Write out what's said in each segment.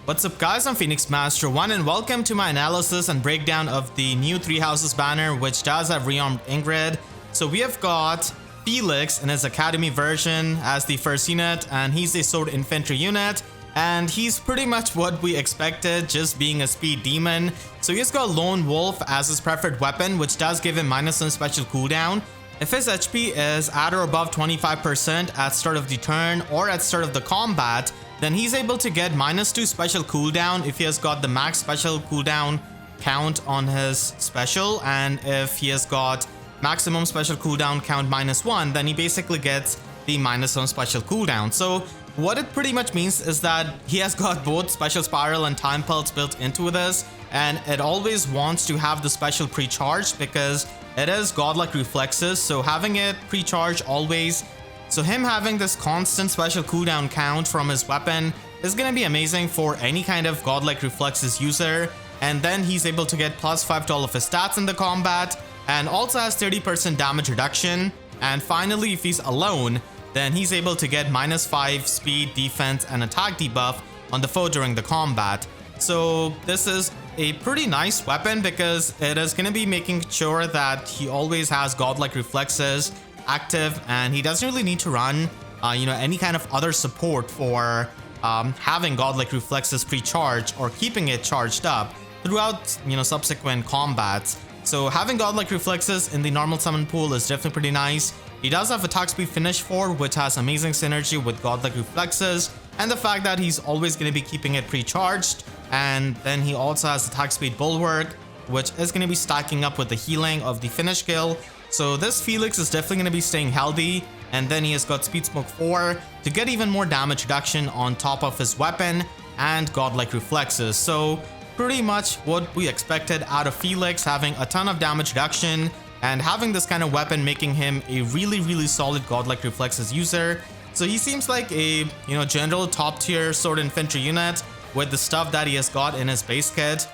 What's up guys, I'm Phoenix Master 1 and welcome to my analysis and breakdown of the new Three Houses banner, which does have Rearmed Ingrid. So we have got Felix in his Academy version as the first unit, and he's a sword infantry unit, and he's pretty much what we expected, just being a speed demon. So he's got Lone Wolf as his preferred weapon, which does give him -1 special cooldown. If his HP is at or above 25% at start of the turn or at start of the combat, then he's able to get -2 special cooldown if he has got the max special cooldown count on his special, and if he has got maximum special cooldown count -1, then he basically gets the -1 special cooldown. So what it pretty much means is that he has got both special spiral and time pulse built into this, and it always wants to have the special pre-charged because it is godlike reflexes, so having it pre-charged always. So him having this constant special cooldown count from his weapon is going to be amazing for any kind of godlike reflexes user, and then he's able to get +5 to all of his stats in the combat, and also has 30% damage reduction. And finally, if he's alone, then he's able to get -5 speed, defense, and attack debuff on the foe during the combat. So this is a pretty nice weapon because it is going to be making sure that he always has godlike reflexes active, and he doesn't really need to run any kind of other support for having godlike reflexes pre-charged or keeping it charged up throughout subsequent combats. So having godlike reflexes in the normal summon pool is definitely pretty nice. He does have attack speed finish 4, which has amazing synergy with godlike reflexes, and the fact that he's always going to be keeping it pre-charged. And then he also has attack speed bulwark, which is going to be stacking up with the healing of the finish skill. So this Felix is definitely going to be staying healthy, and then he has got Speed Smoke 4 to get even more damage reduction on top of his weapon and godlike reflexes. So pretty much what we expected out of Felix, having a ton of damage reduction and having this kind of weapon, making him a really solid godlike reflexes user. So he seems like a general top tier sword infantry unit with the stuff that he has got in his base kit.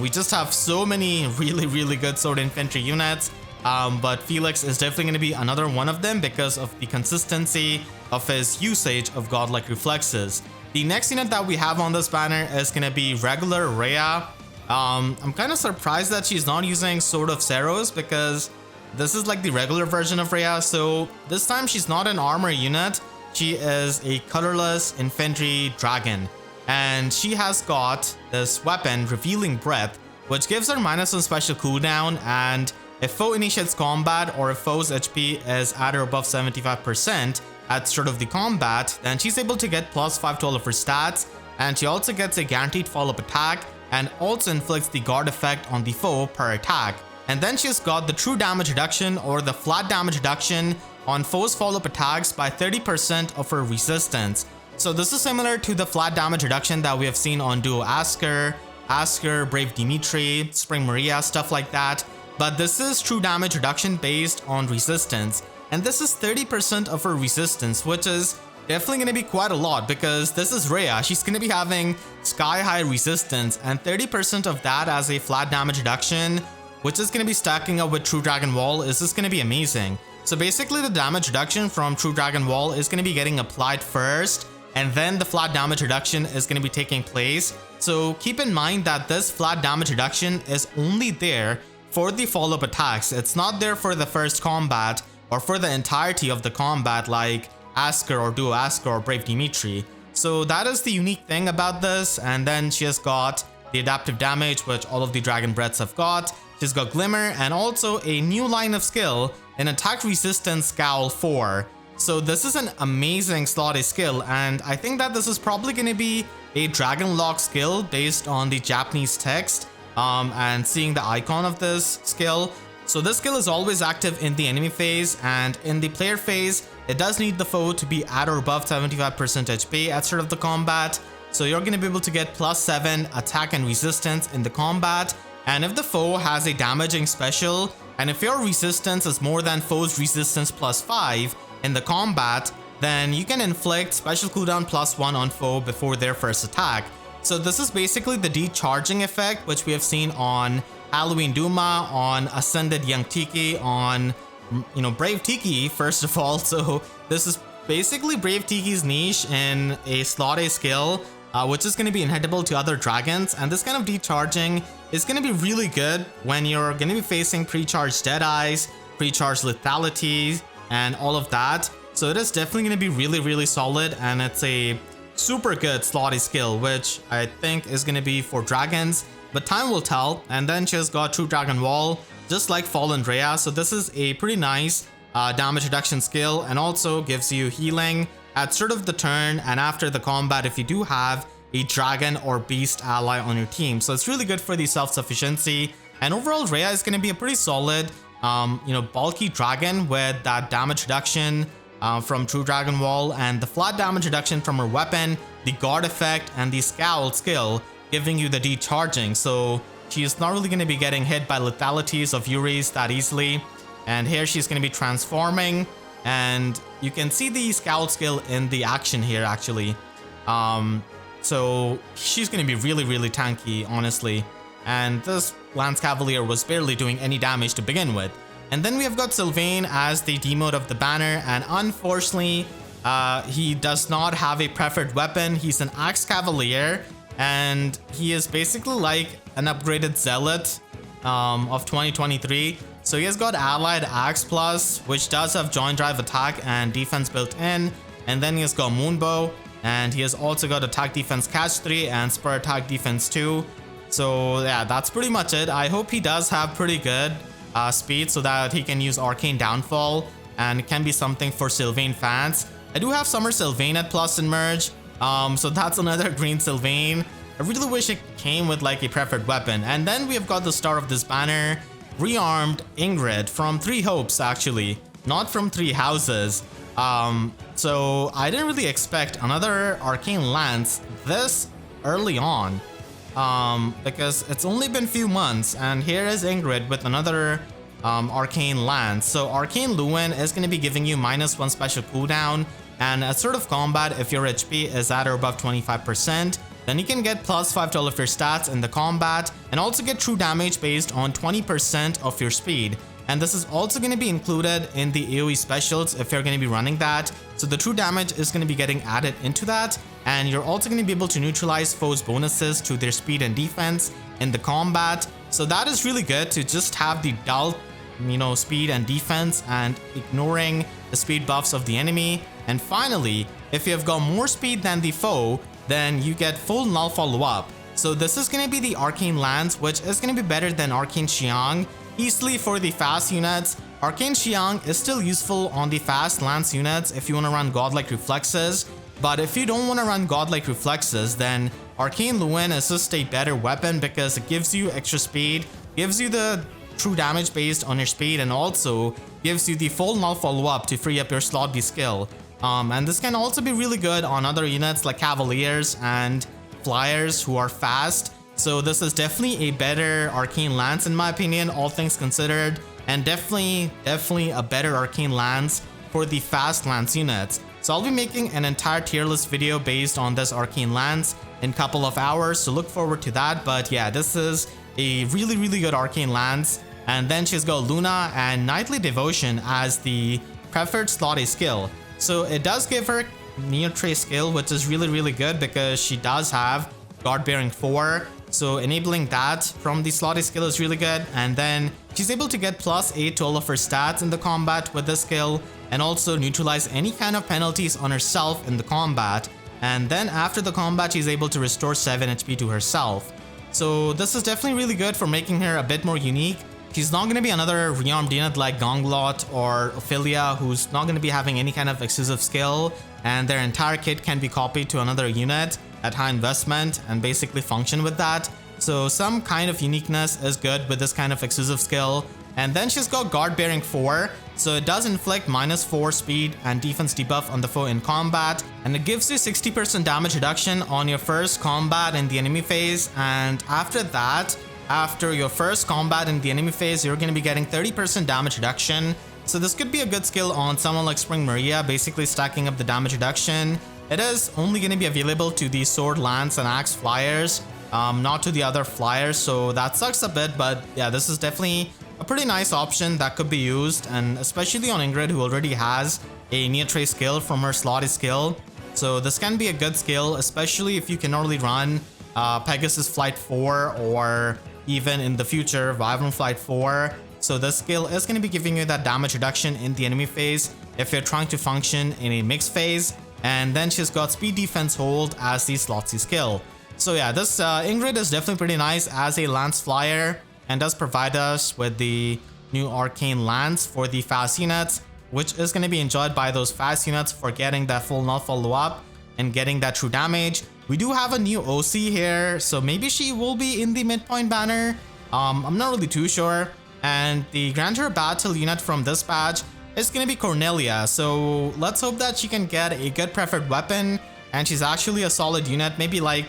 We just have so many really good sword infantry units. But Felix is definitely going to be another one of them because of the consistency of his usage of godlike reflexes. The next unit that we have on this banner is going to be regular Rhea. I'm kind of surprised that she's not using Sword of Zeros because this is like the regular version of Rhea. So this time she's not an armor unit. She is a colorless infantry dragon, and she has got this weapon, Revealing Breath, which gives her -1 special cooldown, and if foe initiates combat or if foe's HP is at or above 75% at start of the combat, then she's able to get +5 to all of her stats, and she also gets a guaranteed follow-up attack and also inflicts the guard effect on the foe per attack. And then she's got the true damage reduction or the flat damage reduction on foes' follow-up attacks by 30% of her resistance. So this is similar to the flat damage reduction that we have seen on Duo Asker, Brave Dimitri, Spring Maria, stuff like that. But this is true damage reduction based on resistance, and this is 30% of her resistance, which is definitely going to be quite a lot because this is Rhea. She's going to be having sky high resistance, and 30% of that as a flat damage reduction, which is going to be stacking up with True Dragon Wall, is just going to be amazing. So basically the damage reduction from True Dragon Wall is going to be getting applied first, and then the flat damage reduction is going to be taking place. So keep in mind that this flat damage reduction is only there for the follow-up attacks. It's not there for the first combat or for the entirety of the combat like Asker or Duo Asker or Brave Dimitri. So that is the unique thing about this. And then she has got the adaptive damage, which all of the Dragon Breaths have got. She's got Glimmer and also a new line of skill in Attack Resistance Scowl 4. So this is an amazing slotted skill, and I think that this is probably going to be a Dragon Lock skill based on the Japanese text. And seeing the icon of this skill. So this skill is always active in the enemy phase, and in the player phase, it does need the foe to be at or above 75% HP at start of the combat. So you're going to be able to get +7 attack and resistance in the combat. And if the foe has a damaging special, and if your resistance is more than foe's resistance +5 in the combat, then you can inflict special cooldown +1 on foe before their first attack. So this is basically the decharging effect, which we have seen on Halloween Duma, on Ascended Young Tiki, on Brave Tiki first of all. So this is basically Brave Tiki's niche in a slot A skill which is going to be inhittable to other dragons. And this kind of decharging is going to be really good when you're going to be facing pre-charged Deadeyes, pre-charged Lethality, and all of that. So it is definitely going to be really, really solid, and it's a super good slotty skill, which I think is going to be for dragons, but time will tell. And then she's got True Dragon Wall, just like Fódlan Rhea. So this is a pretty nice damage reduction skill, and also gives you healing at start of the turn and after the combat if you do have a dragon or beast ally on your team. So it's really good for the self-sufficiency. And overall, Rhea is going to be a pretty solid, bulky dragon with that damage reduction from True Dragon Wall, and the flat damage reduction from her weapon, the guard effect, and the scowl skill giving you the decharging. So she is not really going to be getting hit by lethalities of Yuri's that easily. And here she's going to be transforming, and you can see the scowl skill in the action here actually. So she's going to be really, really tanky, honestly. And this Lance Cavalier was barely doing any damage to begin with. And then we have got Sylvain as the demote of the banner, and unfortunately, he does not have a preferred weapon. He's an Axe Cavalier, and he is basically like an upgraded Zealot of 2023. So he has got Allied Axe Plus, which does have Joint Drive attack and defense built in. And then he has got Moonbow, and he has also got Attack Defense Catch 3 and Spur Attack Defense 2. So yeah, that's pretty much it. I hope he does have pretty good speed so that he can use Arcane Downfall, and it can be something for Sylvain fans. I do have Summer Sylvain at Plus in Merge, so that's another green Sylvain. I really wish it came with like a preferred weapon. And then we have got the star of this banner, Rearmed Ingrid from Three Hopes actually, not from Three Houses. So I didn't really expect another Arcane Lance this early on, because it's only been few months, and here is Ingrid with another Arcane Lance. So Arcane Lewin is going to be giving you -1 special cooldown, and at sort of combat, if your HP is at or above 25%, then you can get +5 to all of your stats in the combat, and also get true damage based on 20% of your speed. And this is also going to be included in the AoE specials if you're going to be running that. So the true damage is going to be getting added into that, and you're also going to be able to neutralize foes' bonuses to their speed and defense in the combat. So that is really good to just have the dull, speed and defense and ignoring the speed buffs of the enemy. And finally, if you have got more speed than the foe, then you get full null follow-up. So this is going to be the Arcane Lance, which is going to be better than Arcane Xiang. Easily for the fast units, Arcane Xiang is still useful on the fast Lance units if you want to run Godlike Reflexes. But if you don't want to run Godlike Reflexes, then Arcane Lewin is just a better weapon because it gives you extra speed, gives you the true damage based on your speed, and also gives you the full null follow-up to free up your slot B skill. And this can also be really good on other units like Cavaliers and Flyers who are fast. So this is definitely a better Arcane Lance in my opinion, all things considered, and definitely a better Arcane Lance for the fast Lance units. So I'll be making an entire tier list video based on this Arcane Lance in a couple of hours, so look forward to that. But yeah, this is a really, really good Arcane Lance. And then she's got Luna and Knightly Devotion as the preferred slot A skill. So it does give her Neo Trace skill, which is really, really good because she does have Guard Bearing 4. So enabling that from the slot A skill is really good. And then she's able to get +8 to all of her stats in the combat with this skill, and also neutralize any kind of penalties on herself in the combat. And then after the combat, she's able to restore 7 HP to herself. So this is definitely really good for making her a bit more unique. She's not going to be another Rearmed unit like Gonglot or Ophelia, who's not going to be having any kind of exclusive skill, and their entire kit can be copied to another unit at high investment and basically function with that. So some kind of uniqueness is good with this kind of exclusive skill. And then she's got Guard Bearing 4, so it does inflict -4 speed and defense debuff on the foe in combat, and it gives you 60% damage reduction on your first combat in the enemy phase. And after that, after your first combat in the enemy phase, you're going to be getting 30% damage reduction. So this could be a good skill on someone like Spring Maria, basically stacking up the damage reduction. It is only going to be available to the Sword, Lance, and Axe Flyers, not to the other Flyers, so that sucks a bit. But yeah, this is definitely a pretty nice option that could be used, and especially on Ingrid, who already has a Neo Trace skill from her slotty skill. So this can be a good skill, especially if you can only run Pegasus Flight 4 or even in the future Wyvern Flight 4. So this skill is going to be giving you that damage reduction in the enemy phase if you're trying to function in a mixed phase. And then she's got Speed Defense Hold as the slot C skill. So yeah, this Ingrid is definitely pretty nice as a Lance Flyer and does provide us with the new Arcane Lance for the fast units, which is going to be enjoyed by those fast units for getting that full null follow up and getting that true damage. We do have a new OC here, so maybe she will be in the midpoint banner. I'm not really too sure. And the Grandeur Battle unit from this patch is going to be Cornelia, so let's hope that she can get a good preferred weapon and she's actually a solid unit, maybe like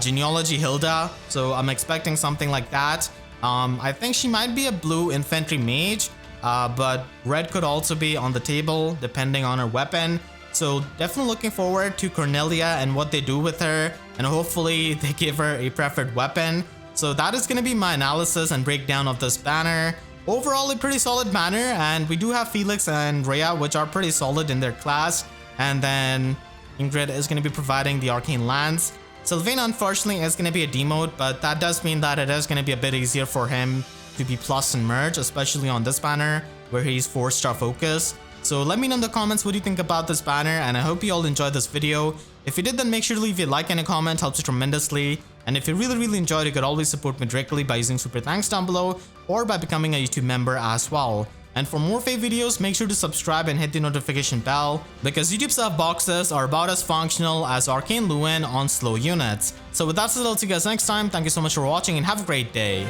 Genealogy Hilda, so I'm expecting something like that. I think she might be a blue infantry mage, but red could also be on the table depending on her weapon. So definitely looking forward to Cornelia and what they do with her, and hopefully they give her a preferred weapon. So that is going to be my analysis and breakdown of this banner. Overall a pretty solid banner, and we do have Felix and Rhea, which are pretty solid in their class, and then Ingrid is going to be providing the Arcane Lance. Sylvain unfortunately is going to be a demote, but that does mean that it is going to be a bit easier for him to be plus and merge, especially on this banner where he's 4-star focus. So let me know in the comments what you think about this banner, and I hope you all enjoyed this video. If you did, then make sure to leave a like and a comment, helps you tremendously. And if you really enjoyed, you could always support me directly by using super thanks down below or by becoming a YouTube member as well. And for more FEH videos, make sure to subscribe and hit the notification bell, because YouTube sub boxes are about as functional as Arcane Lewin on slow units. So with that said, I'll see you guys next time. Thank you so much for watching and have a great day.